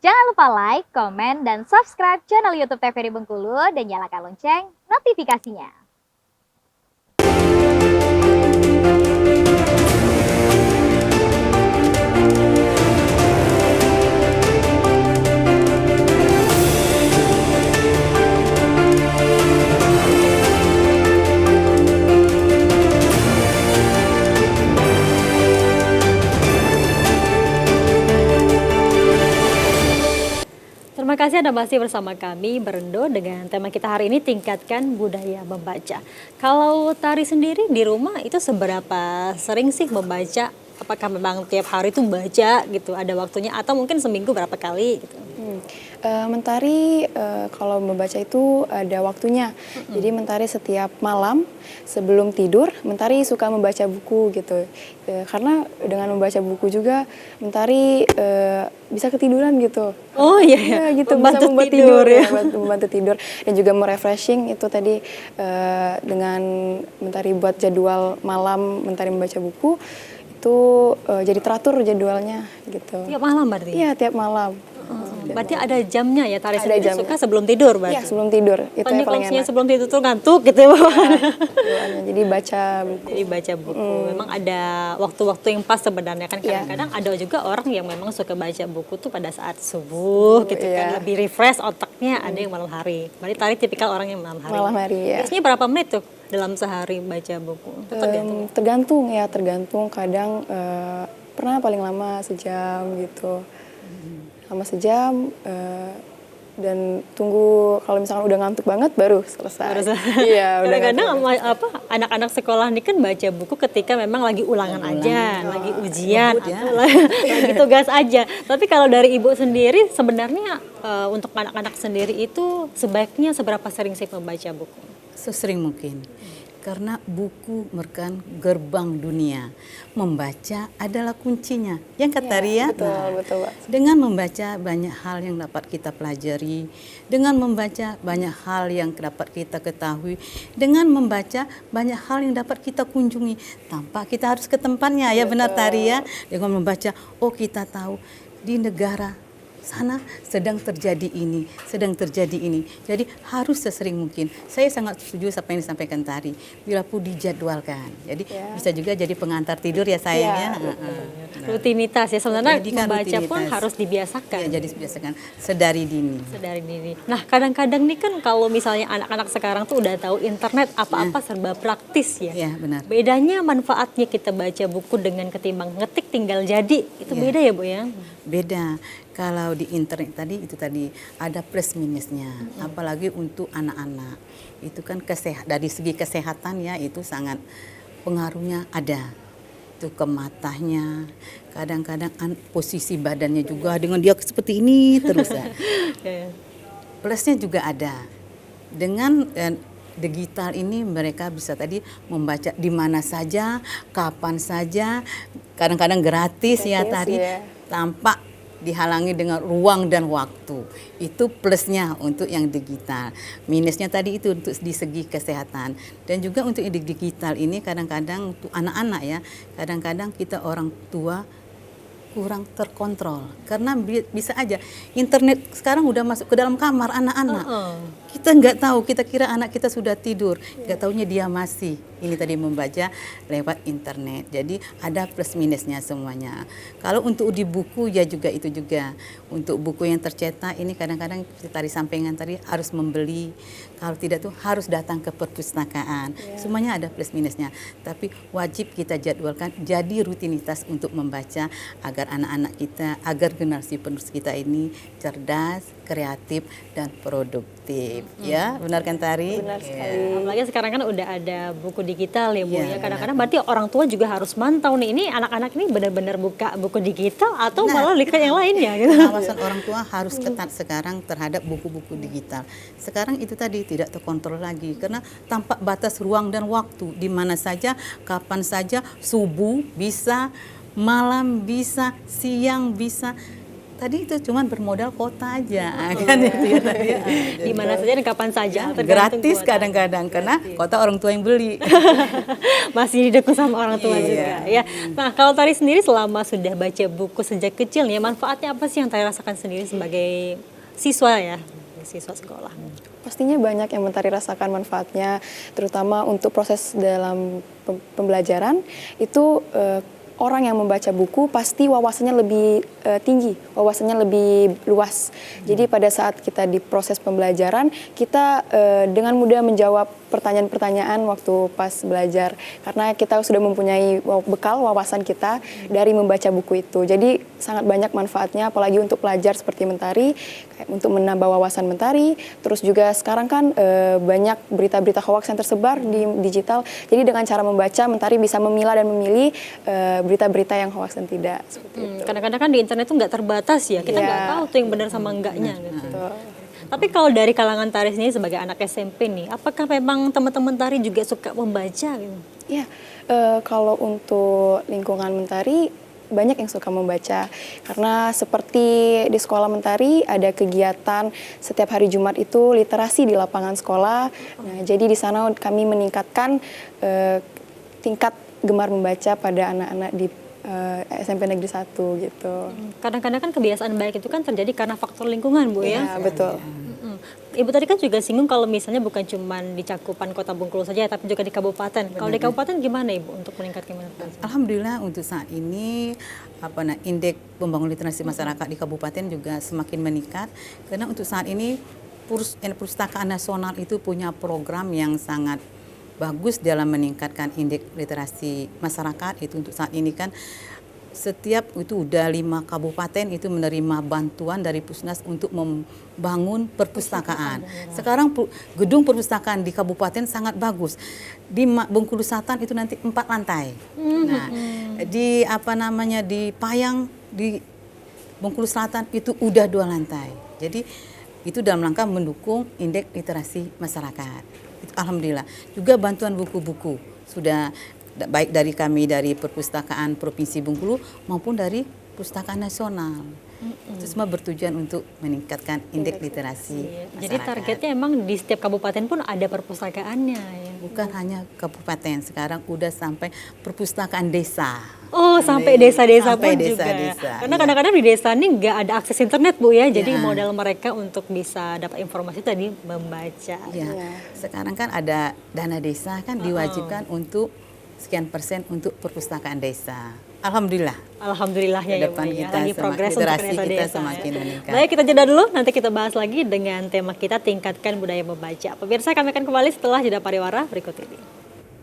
Jangan lupa like, komen, dan subscribe channel YouTube TVRI Bengkulu dan nyalakan lonceng notifikasinya. Terima kasih Anda masih bersama kami Berendo dengan tema kita hari ini tingkatkan budaya membaca. Kalau Tari sendiri di rumah itu seberapa sering sih membaca? Apakah memang tiap hari itu baca gitu, ada waktunya atau mungkin seminggu berapa kali gitu? Mentari kalau membaca itu ada waktunya. Jadi Mentari setiap malam sebelum tidur, Mentari suka membaca buku gitu. Karena dengan membaca buku juga Mentari bisa ketiduran gitu. Oh iya, gitu, membantu bisa membuat tidur ya. membantu tidur dan juga merefreshing itu tadi dengan Mentari buat jadwal malam Mentari membaca buku itu jadi teratur jadwalnya gitu. Tiap malam berarti? Iya, tiap malam. Berarti ada jamnya ya, Tari Ada sendiri jamnya. suka sebelum tidur berarti? Iya, sebelum tidur. Itu yang paling Konsepnya enak. sebelum tidur tuh ngantuk gitu ya Bapak? Doanya. Jadi baca buku. Jadi baca buku, memang ada waktu-waktu yang pas sebenarnya kan. Iya. Kadang-kadang ada juga orang yang memang suka baca buku tuh pada saat subuh gitu kan, Iya. lebih refresh otaknya, ada yang malam hari. Berarti Tari tipikal orang yang malam hari. Malam hari ya. Biasanya berapa menit tuh dalam sehari baca buku? Itu tergantung. Tergantung kadang pernah paling lama sejam gitu. Lama sejam dan tunggu kalau misalkan udah ngantuk banget baru selesai. Iya, udah Kadang-kadang ngantuk. apa anak-anak sekolah ini kan baca buku ketika memang lagi ulangan aja, lagi ujian, atau lagi tugas aja. Tapi kalau dari Ibu sendiri sebenarnya untuk anak-anak sendiri itu sebaiknya seberapa sering sih membaca buku? Sesering mungkin. Karena buku merupakan gerbang dunia. Membaca adalah kuncinya. Yang kata Ria, Betul, Pak. dengan membaca banyak hal yang dapat kita pelajari, dengan membaca banyak hal yang dapat kita ketahui, dengan membaca banyak hal yang dapat kita kunjungi tanpa kita harus ke tempatnya. Ya benar Tari ya. Dengan membaca, oh kita tahu di negara sana sedang terjadi ini, sedang terjadi ini. Jadi harus sesering mungkin. Saya sangat setuju apa yang disampaikan Tari. Bila pun dijadwalkan. Jadi bisa juga jadi pengantar tidur ya sayangnya. Rutinitas ya sebenarnya Jadikan membaca pun rutinitas. harus dibiasakan. Ya, jadi biasakan sedari dini. Sedari dini. Nah kadang-kadang nih kan kalau misalnya anak-anak sekarang tuh udah tahu internet apa-apa serba praktis ya. Ya benar. Bedanya manfaatnya kita baca buku dengan ketimbang ngetik tinggal jadi itu beda ya Bu ya? Beda. Kalau di internet tadi itu tadi ada plus minusnya, apalagi untuk anak-anak. Itu kan dari segi kesehatan ya itu sangat pengaruhnya ada. Itu ke matanya, kadang-kadang posisi badannya juga dengan dia seperti ini terus ya. Plusnya juga ada. Dengan digital ini mereka bisa tadi membaca di mana saja, kapan saja, kadang-kadang gratis ya tadi, tanpa dihalangi dengan ruang dan waktu. Itu plusnya untuk yang digital. Minusnya tadi itu untuk di segi kesehatan. Dan juga untuk yang digital ini kadang-kadang untuk anak-anak ya, kadang-kadang kita orang tua kurang terkontrol. Karena bisa aja internet sekarang udah masuk ke dalam kamar anak-anak. Kita nggak tahu, kita kira anak kita sudah tidur, nggak taunya dia masih ini tadi membaca lewat internet. Jadi ada plus minusnya semuanya. Kalau untuk di buku ya juga itu juga. Untuk buku yang tercetak ini kadang-kadang Tari sampaikan tadi harus membeli. Kalau tidak tuh harus datang ke perpustakaan. Semuanya ada plus minusnya. Tapi wajib kita jadwalkan jadi rutinitas untuk membaca agar anak-anak kita, agar generasi penerus kita ini cerdas, kreatif dan produktif. Ya, benar kan Tari? Benar sekali. Apalagi sekarang kan udah ada buku digital ya Bu ya. Iya, Kadang-kadang berarti orang tua juga harus mantau nih, ini anak-anak ini benar-benar buka buku digital atau malah lihat yang lainnya gitu. Pengawasan orang tua harus ketat sekarang terhadap buku-buku digital. Sekarang itu tadi tidak terkontrol lagi karena tanpa batas ruang dan waktu, di mana saja, kapan saja, subuh bisa, malam bisa, siang bisa. tadi itu cuman bermodal kota aja kan itu ya tadi. Di mana saja dan kapan saja. tergantung Gratis kuota. kadang-kadang karena kota orang tua yang beli. Masih didukung sama orang tua Iya. juga ya. Nah, kalau Tari sendiri selama sudah baca buku sejak kecil nih, manfaatnya apa sih yang Tari rasakan sendiri sebagai siswa ya, siswa sekolah? Pastinya banyak yang Mentari rasakan manfaatnya, terutama untuk proses dalam pembelajaran itu orang yang membaca buku pasti wawasannya lebih tinggi, wawasannya lebih luas. Jadi pada saat kita di proses pembelajaran, kita dengan mudah menjawab pertanyaan-pertanyaan waktu pas belajar. Karena kita sudah mempunyai bekal wawasan kita dari membaca buku itu. Jadi sangat banyak manfaatnya, apalagi untuk pelajar seperti Mentari, kayak untuk menambah wawasan Mentari. Terus juga sekarang kan banyak berita-berita hoax yang tersebar di digital. Jadi dengan cara membaca, Mentari bisa memilah dan memilih berita-berita yang hoax dan tidak. Seperti itu. Kadang-kadang kan di internet tuh nggak terbatas ya, kita Iya. nggak tahu tuh yang benar sama enggaknya gitu. Betul. Tapi kalau dari kalangan Tari sendiri sebagai anak SMP nih, apakah memang teman-teman Tari juga suka membaca gitu? Ya, kalau untuk lingkungan Mentari banyak yang suka membaca karena seperti di sekolah Mentari ada kegiatan setiap hari Jumat itu literasi di lapangan sekolah. Nah, jadi di sana kami meningkatkan tingkat gemar membaca pada anak-anak di SMP Negeri 1 gitu. Kadang-kadang kan kebiasaan baik itu kan terjadi karena faktor lingkungan, Bu ya. Ya, betul. Ibu tadi kan juga singgung kalau misalnya bukan cuma di cakupan Kota Bengkulu saja, tapi juga di kabupaten. Kalau di kabupaten gimana Ibu untuk meningkatkan manfaat? Alhamdulillah untuk saat ini indeks pembangunan literasi masyarakat di kabupaten juga semakin meningkat karena untuk saat ini Perpustakaan Nasional itu punya program yang sangat bagus dalam meningkatkan indeks literasi masyarakat. Itu untuk saat ini kan setiap itu udah 5 kabupaten itu menerima bantuan dari Pusnas untuk membangun perpustakaan. Sekarang gedung perpustakaan di kabupaten sangat bagus. Di Bengkulu Selatan itu nanti 4 lantai. Nah, di di Payang di Bengkulu Selatan itu udah 2 lantai. Jadi itu dalam rangka mendukung indeks literasi masyarakat. Alhamdulillah. Juga bantuan buku-buku sudah baik dari kami dari Perpustakaan Provinsi Bengkulu maupun dari Perpustakaan Nasional. Itu semua bertujuan untuk meningkatkan indeks literasi masyarakat. Jadi targetnya emang di setiap kabupaten pun ada perpustakaannya ya. Bukan hanya kabupaten, sekarang udah sampai perpustakaan desa. Oh, sampai desa-desa pun Sampai juga. desa-desa, Karena iya. kadang-kadang di desa ini nggak ada akses internet, Bu ya. Jadi Ya. modal mereka untuk bisa dapat informasi tadi membaca. Ya, sekarang kan ada dana desa kan diwajibkan untuk sekian persen untuk perpustakaan desa. Alhamdulillah. Alhamdulillahnya ya, Bu Kedepan ya. kita Lagi progres untuk literasi ternyata kita desa. semakin ya. meningkat. Baik, kita jeda dulu. Nanti kita bahas lagi dengan tema kita tingkatkan budaya membaca. Pemirsa, kami akan kembali setelah jeda pariwara berikut ini.